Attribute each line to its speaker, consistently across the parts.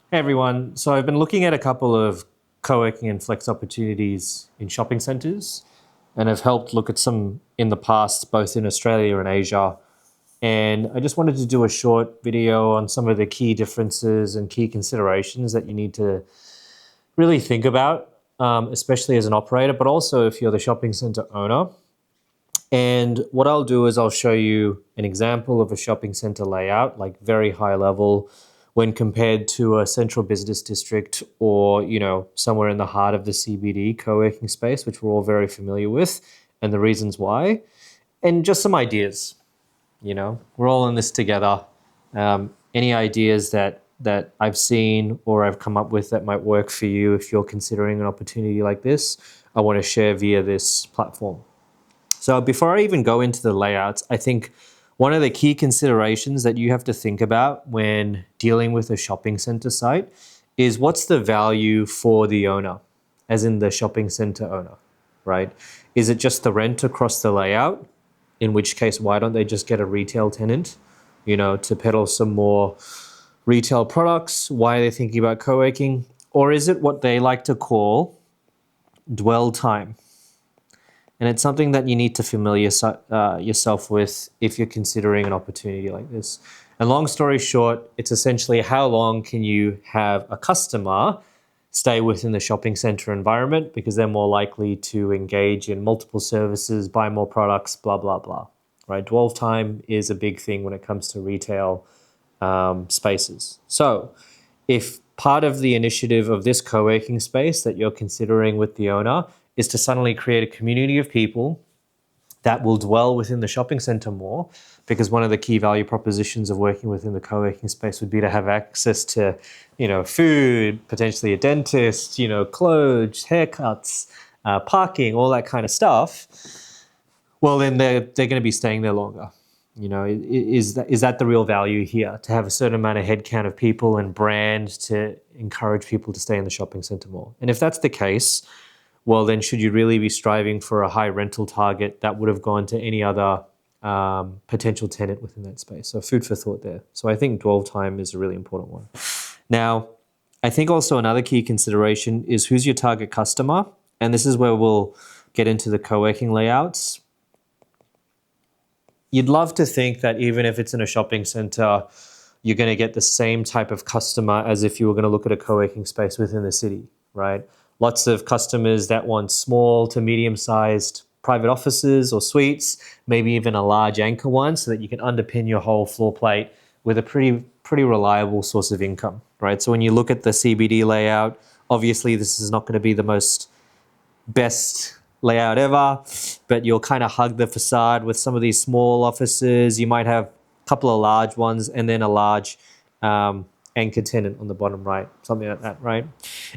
Speaker 1: Hey everyone. So I've been looking at a couple of co-working and flex opportunities in shopping centres, and I've helped look at some in the past, both in Australia and Asia. And I just wanted to do a short video on some of the key differences and key considerations that you need to really think about, especially as an operator, but also if you're the shopping centre owner. And what I'll do is I'll show you an example of a shopping center layout, like very high level, when compared to a central business district or, somewhere in the heart of the CBD co-working space, which we're all very familiar with, and the reasons why, and just some ideas. We're all in this together. Any ideas that I've seen or I've come up with that might work for you if you're considering an opportunity like this, I want to share via this platform. So before I even go into the layouts, I think one of the key considerations that you have to think about when dealing with a shopping center site is what's the value for the owner, as in the shopping center owner, right? Is it just the rent across the layout? In which case, why don't they just get a retail tenant, to peddle some more retail products? Why are they thinking about co-working? Or is it what they like to call dwell time? And it's something that you need to familiar yourself with if you're considering an opportunity like this. And long story short, it's essentially how long can you have a customer stay within the shopping center environment because they're more likely to engage in multiple services, buy more products, blah, blah, blah. Right? Dwell time is a big thing when it comes to retail spaces. So if part of the initiative of this co-working space that you're considering with the owner is to suddenly create a community of people that will dwell within the shopping center more, because one of the key value propositions of working within the co-working space would be to have access to, food, potentially a dentist, clothes, haircuts, parking, all that kind of stuff. Well, then they're going to be staying there longer. Is that the real value here? To have a certain amount of headcount of people and brand to encourage people to stay in the shopping center more. And if that's the case, well, then should you really be striving for a high rental target that would have gone to any other potential tenant within that space? So food for thought there. So I think dwell time is a really important one. Now, I think also another key consideration is who's your target customer. And this is where we'll get into the co-working layouts. You'd love to think that even if it's in a shopping center, you're going to get the same type of customer as if you were going to look at a co-working space within the city, right? Lots of customers that want small to medium-sized private offices or suites, maybe even a large anchor one so that you can underpin your whole floor plate with a pretty reliable source of income, right? So when you look at the CBD layout, obviously this is not going to be the best layout ever, but you'll kind of hug the facade with some of these small offices. You might have a couple of large ones and then a large anchor tenant on the bottom right, something like that, right?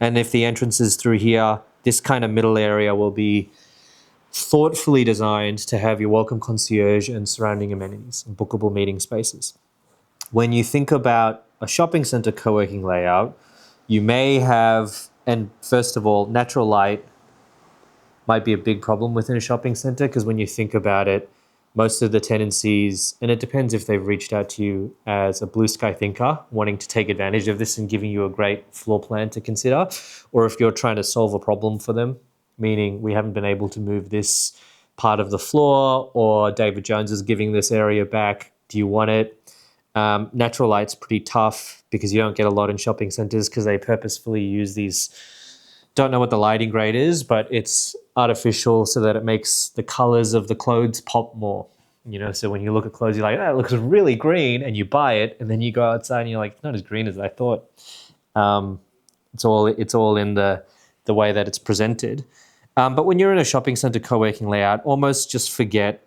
Speaker 1: And if the entrance is through here, this kind of middle area will be thoughtfully designed to have your welcome concierge and surrounding amenities and bookable meeting spaces. When you think about a shopping center co-working layout, you may have, and first of all, natural light might be a big problem within a shopping center because when you think about it, most of the tenancies, and it depends if they've reached out to you as a blue sky thinker, wanting to take advantage of this and giving you a great floor plan to consider, or if you're trying to solve a problem for them, meaning we haven't been able to move this part of the floor, or David Jones is giving this area back, do you want it? Natural light's pretty tough because you don't get a lot in shopping centers because they purposefully use these, don't know what the lighting grade is, but it's artificial so that it makes the colors of the clothes pop more. So when you look at clothes, you're like, that looks really green, and you buy it, and then you go outside and you're like, it's not as green as I thought. It's all in the way that it's presented. But when you're in a shopping center co-working layout, almost just forget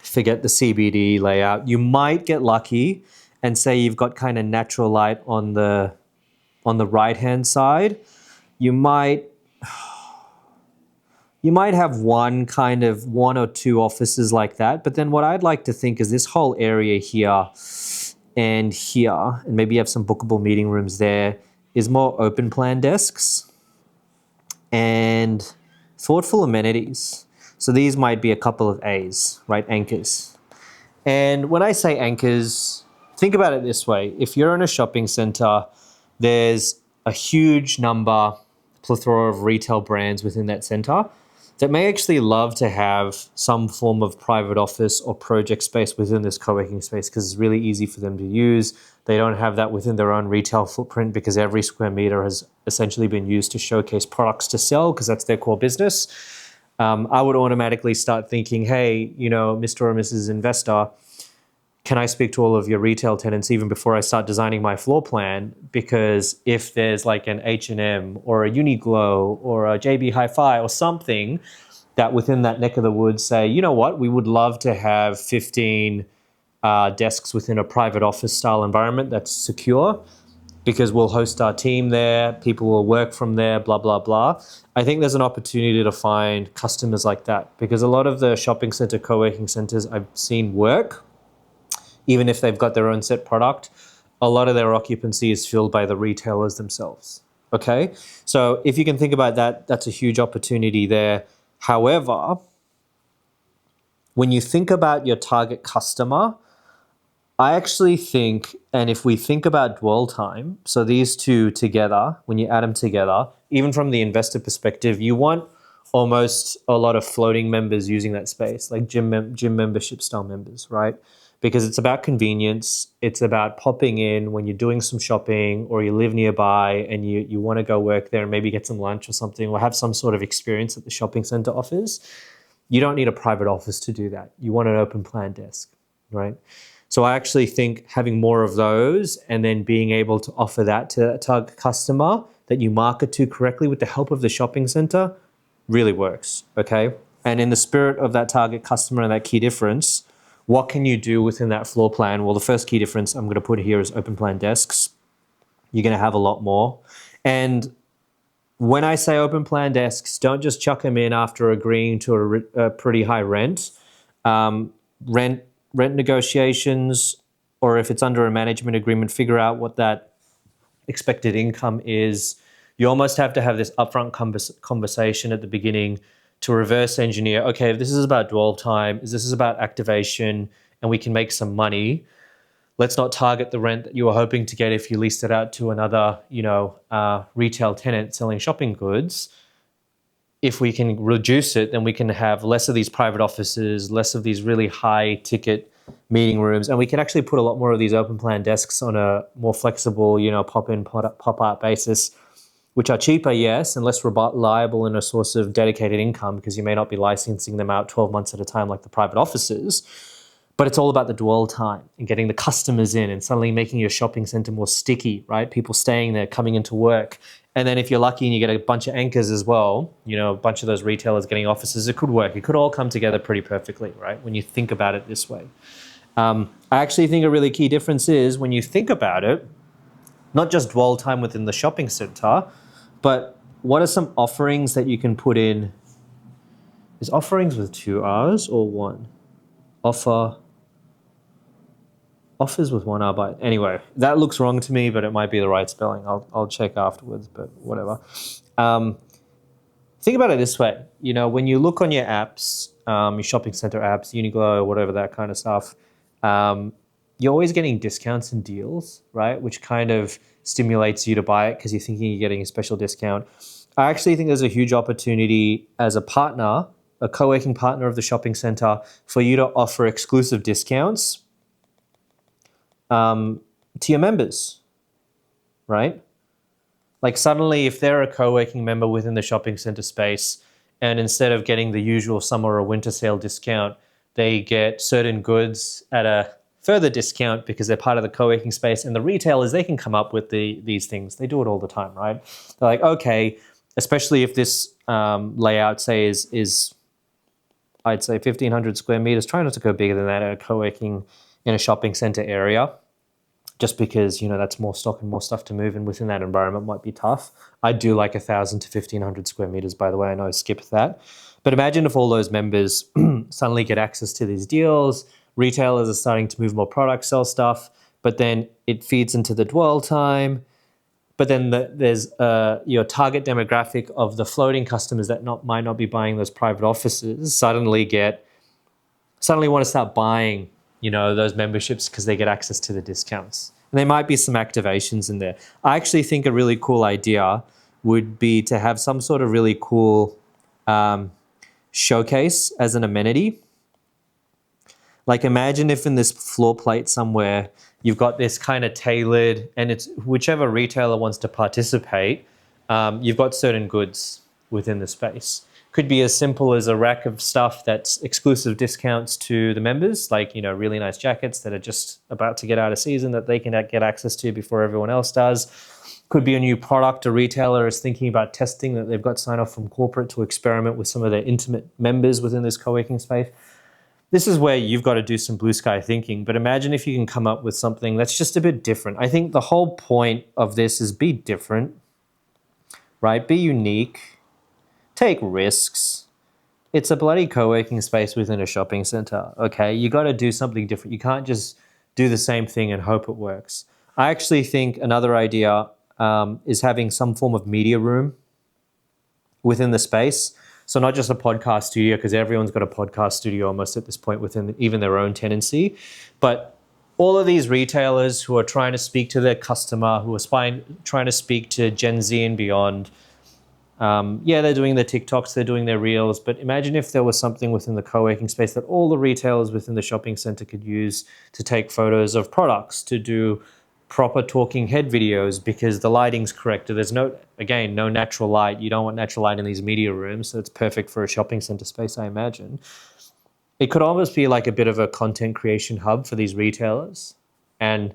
Speaker 1: the CBD layout. You might get lucky and say you've got kind of natural light on the right-hand side. You might have one or two offices like that. But then what I'd like to think is this whole area here, and maybe you have some bookable meeting rooms there, is more open plan desks and thoughtful amenities. So these might be a couple of A's, right? Anchors. And when I say anchors, think about it this way. If you're in a shopping center, there's a huge plethora of retail brands within that center that may actually love to have some form of private office or project space within this co-working space because it's really easy for them to use. They don't have that within their own retail footprint because every square meter has essentially been used to showcase products to sell because that's their core business. I would automatically start thinking, hey, Mr. or Mrs. Investor, can I speak to all of your retail tenants even before I start designing my floor plan? Because if there's like an H&M or a Uniqlo or a JB Hi-Fi or something that within that neck of the woods say, you know what, we would love to have 15 desks within a private office style environment that's secure because we'll host our team there, people will work from there, blah, blah, blah. I think there's an opportunity to find customers like that because a lot of the shopping center, co-working centers I've seen work, even if they've got their own set product, a lot of their occupancy is filled by the retailers themselves. Okay? So if you can think about that, that's a huge opportunity there. However, when you think about your target customer, I actually think, and if we think about dwell time, so these two together, when you add them together, even from the investor perspective, you want almost a lot of floating members using that space, like gym membership style members, right? Because it's about convenience. It's about popping in when you're doing some shopping or you live nearby and you want to go work there and maybe get some lunch or something or have some sort of experience that the shopping center offers. You don't need a private office to do that. You want an open plan desk, right? So I actually think having more of those and then being able to offer that to a target customer that you market to correctly with the help of the shopping center really works, okay? And in the spirit of that target customer and that key difference, what can you do within that floor plan? Well, the first key difference I'm going to put here is open plan desks. You're going to have a lot more. And when I say open plan desks, don't just chuck them in after agreeing to a pretty high rent. Rent negotiations, or if it's under a management agreement, figure out what that expected income is. You almost have to have this upfront conversation at the beginning to reverse engineer, okay, if this is about dwell time, if this is about activation, and we can make some money, let's not target the rent that you were hoping to get if you leased it out to another, retail tenant selling shopping goods. If we can reduce it, then we can have less of these private offices, less of these really high ticket meeting rooms, and we can actually put a lot more of these open plan desks on a more flexible, pop in, pop out basis, which are cheaper, yes, and less reliable in a source of dedicated income because you may not be licensing them out 12 months at a time like the private offices. But it's all about the dwell time and getting the customers in and suddenly making your shopping center more sticky, right? People staying there, coming into work. And then if you're lucky and you get a bunch of anchors as well, a bunch of those retailers getting offices, it could work. It could all come together pretty perfectly, right? When you think about it this way. I actually think a really key difference is when you think about it, not just dwell time within the shopping center, but what are some offerings that you can put in? Is offerings with 2 R's or one? Offers with 1 R, but anyway, that looks wrong to me, but it might be the right spelling. I'll check afterwards, but whatever. Think about it this way. When you look on your apps, your shopping center apps, Uniqlo, whatever, that kind of stuff, you're always getting discounts and deals, right? Which kind of stimulates you to buy it because you're thinking you're getting a special discount. I actually think there's a huge opportunity as a partner, a co-working partner of the shopping center, for you to offer exclusive discounts to your members, right? Like suddenly if they're a co-working member within the shopping center space and instead of getting the usual summer or winter sale discount, they get certain goods at a further discount because they're part of the co-working space, and the retailers, they can come up with these things. They do it all the time, right? They're like, okay, especially if this layout, say, is I'd say 1,500 square meters, try not to go bigger than that at a co-working in a shopping center area, just because, that's more stock and more stuff to move, and within that environment might be tough. I do like 1,000 to 1,500 square meters, by the way. I know I skipped that. But imagine if all those members suddenly get access to these deals, retailers are starting to move more products, sell stuff, but then it feeds into the dwell time. But then there's your target demographic of the floating customers that might not be buying those private offices suddenly want to start buying, those memberships because they get access to the discounts. And there might be some activations in there. I actually think a really cool idea would be to have some sort of really cool showcase as an amenity. Like imagine if in this floor plate somewhere, you've got this kind of tailored, and it's whichever retailer wants to participate, you've got certain goods within the space. Could be as simple as a rack of stuff that's exclusive discounts to the members, like, you know, really nice jackets that are just about to get out of season that they can get access to before everyone else does. Could be a new product a retailer is thinking about testing that they've got sign off from corporate to experiment with some of their intimate members within this co-working space. This is where you've got to do some blue sky thinking, but imagine if you can come up with something that's just a bit different. I think the whole point of this is be different, right? Be unique, take risks. It's a bloody co-working space within a shopping center, okay? You got to do something different. You can't just do the same thing and hope it works. I actually think another idea is having some form of media room within the space. So not just a podcast studio, because everyone's got a podcast studio almost at this point within even their own tenancy, but all of these retailers who are trying to speak to their customer, who are trying to speak to Gen Z and beyond, yeah, they're doing their TikToks, they're doing their reels, but imagine if there was something within the co-working space that all the retailers within the shopping center could use to take photos of products, to do proper talking head videos because the lighting's correct. There's no natural light. You don't want natural light in these media rooms, so it's perfect for a shopping center space, I imagine. It could almost be like a bit of a content creation hub for these retailers. And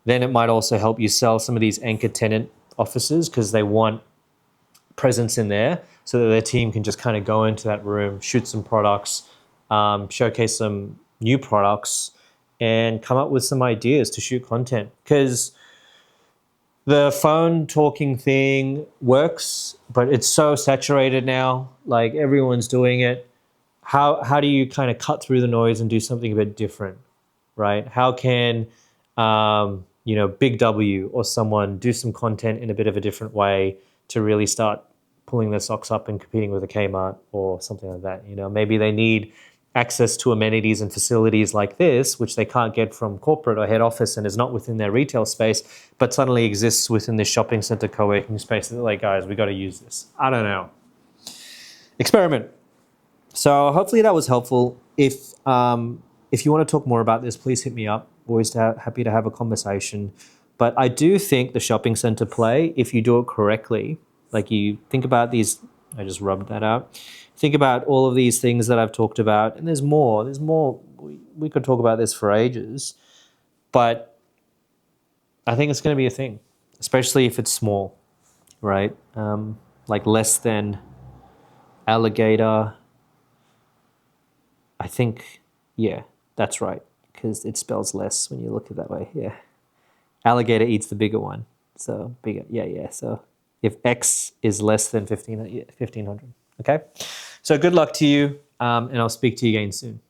Speaker 1: then it might also help you sell some of these anchor tenant offices because they want presence in there so that their team can just kind of go into that room, shoot some products, showcase some new products, and come up with some ideas to shoot content. Because the phone talking thing works, but it's so saturated now. Like everyone's doing it. How do you kind of cut through the noise and do something a bit different, right? How can Big W or someone do some content in a bit of a different way to really start pulling their socks up and competing with a Kmart or something like that? You know, maybe they need access to amenities and facilities like this, which they can't get from corporate or head office and is not within their retail space, but suddenly exists within this shopping center co-working space. They're like, guys, we got to use this. I don't know. Experiment. So hopefully that was helpful. If you want to talk more about this, please hit me up. Always happy to have a conversation. But I do think the shopping center play, if you do it correctly, like you think about these, I just rubbed that out. Think about all of these things that I've talked about, and there's more. We could talk about this for ages, but I think it's going to be a thing, especially if it's small, right? Like less than alligator. I think, yeah, that's right, because it spells less when you look at it that way. Yeah, alligator eats the bigger one, so bigger. Yeah. So if X is less than 1500, okay? So good luck to you, and I'll speak to you again soon.